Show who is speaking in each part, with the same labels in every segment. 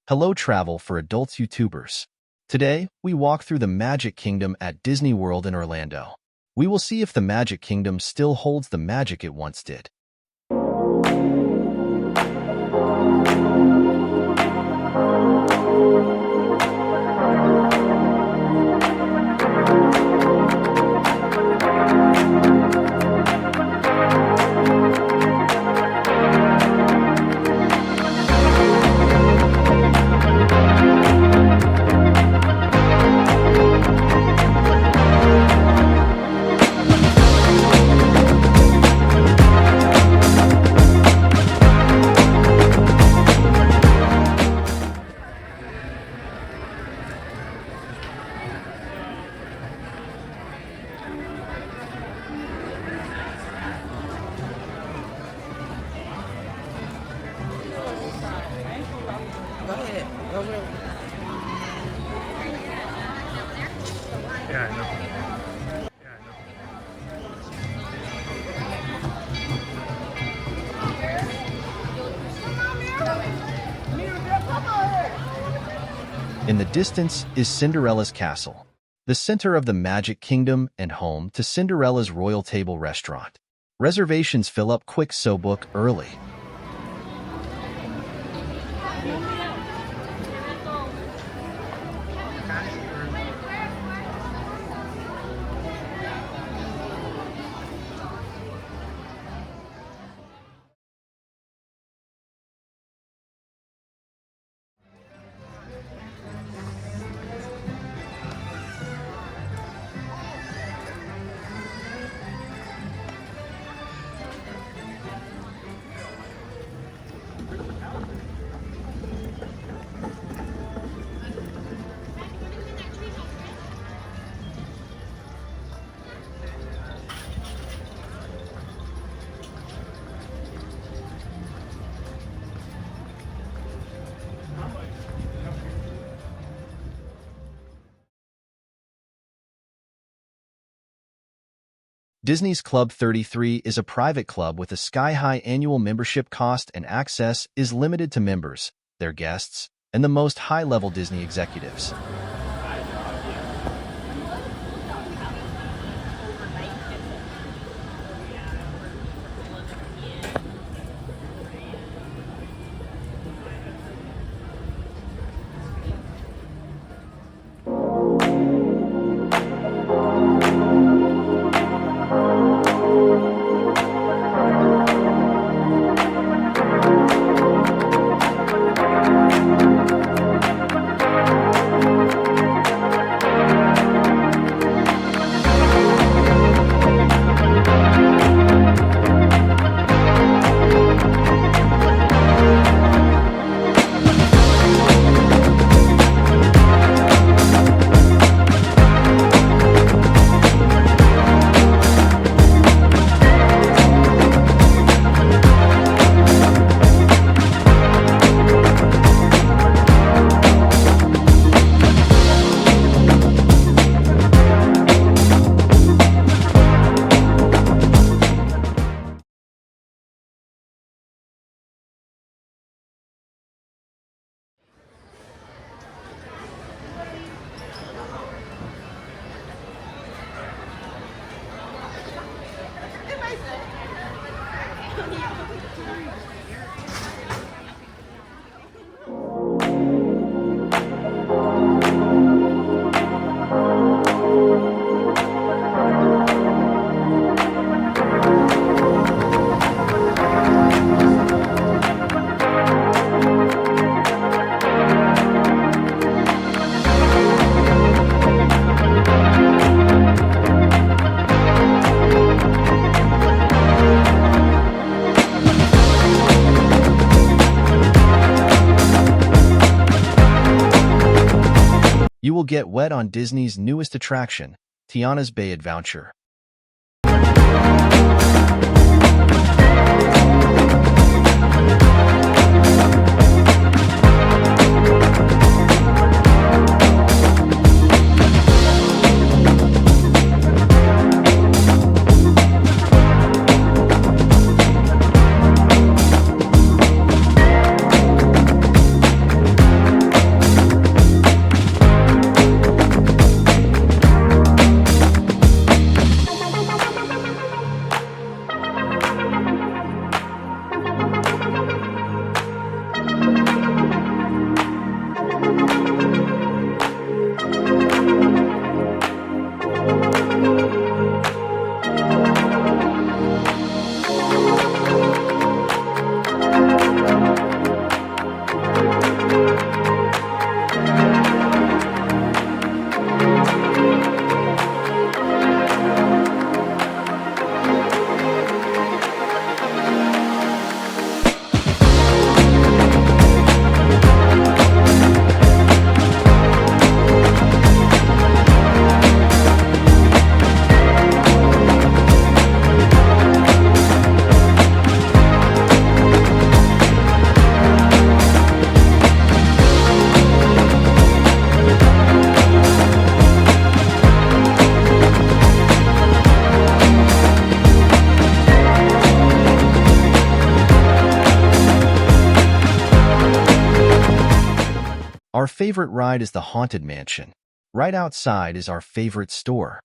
Speaker 1: Hello Travel for Adults YouTubers. Today, we walk through the Magic Kingdom at Disney World in Orlando. We will see if the Magic Kingdom still holds the magic it once did.
Speaker 2: Go ahead. Go ahead.
Speaker 3: Yeah, I know. Yeah, I know.
Speaker 1: In the distance is Cinderella's castle, the center of the Magic Kingdom and home to Cinderella's Royal Table restaurant. Reservations fill up quick, so book early. Disney's Club 33 is a private club with a sky-high annual membership cost, and access is limited to members, their guests, and the most high-level Disney executives. You will get wet on Disney's newest attraction, Tiana's Bay Adventure. Our favorite ride is the Haunted Mansion. Right outside is our favorite store.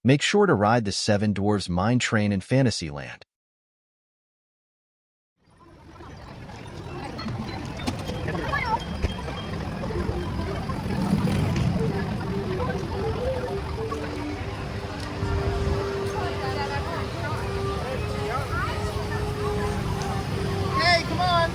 Speaker 1: Make sure to ride the Seven Dwarfs Mine Train in Fantasyland.
Speaker 2: Hey, come on.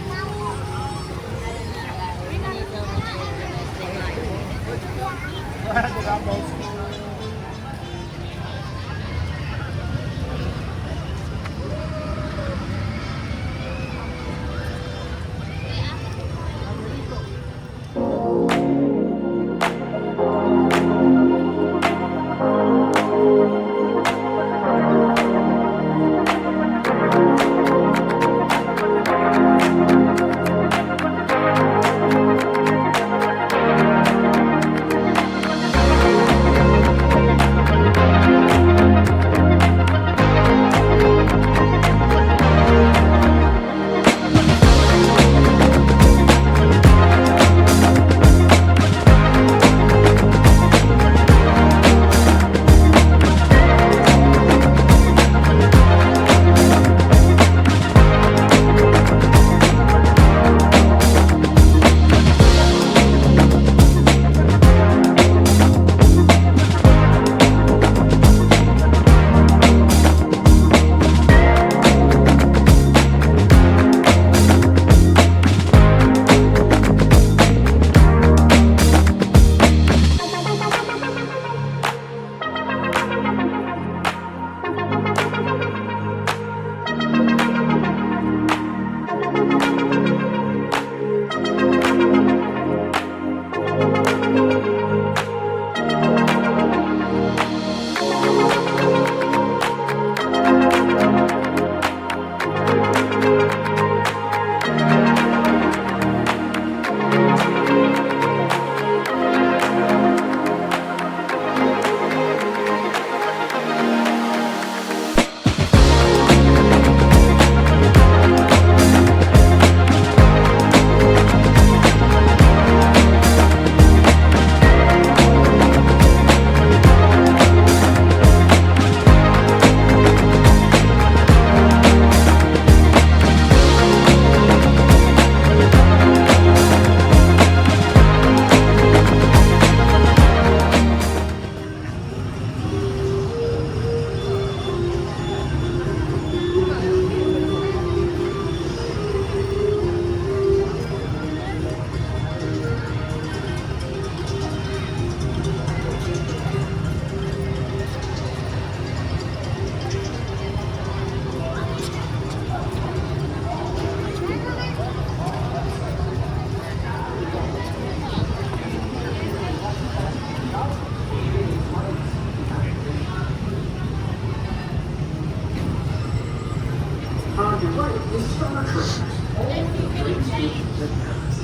Speaker 4: On your right is Star Trek. All the great stations in Paris.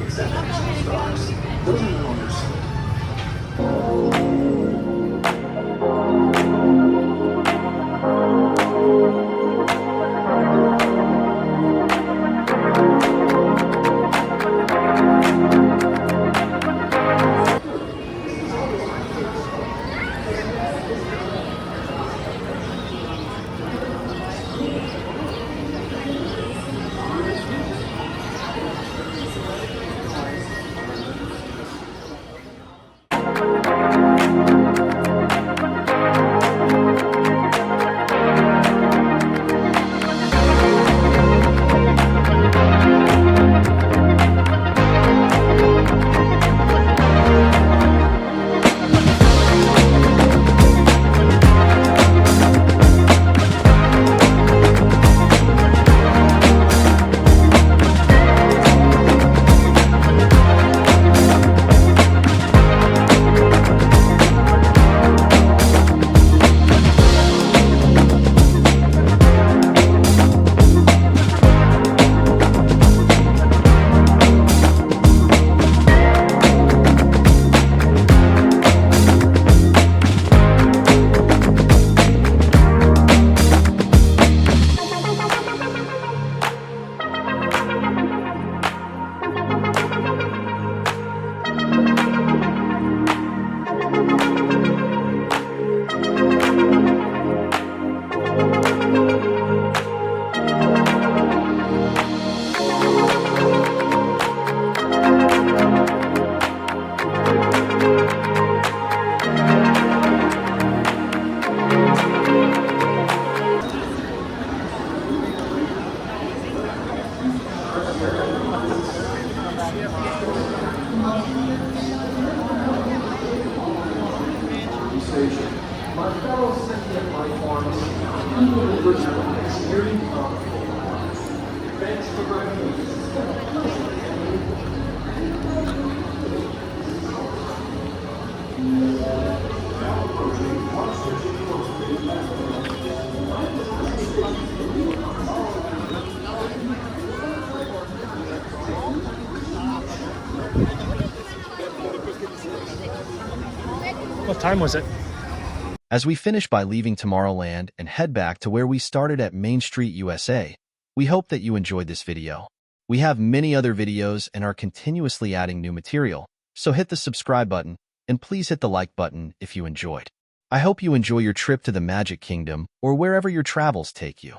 Speaker 4: Except for stars. Those are no longer sold. Station. My fellow sentient life forms, you will return an experience of thanks for writing.
Speaker 3: What time was it?
Speaker 1: As we finish by leaving Tomorrowland and head back to where we started at Main Street, USA, we hope that you enjoyed this video. We have many other videos and are continuously adding new material, so hit the subscribe button and please hit the like button if you enjoyed. I hope you enjoy your trip to the Magic Kingdom or wherever your travels take you.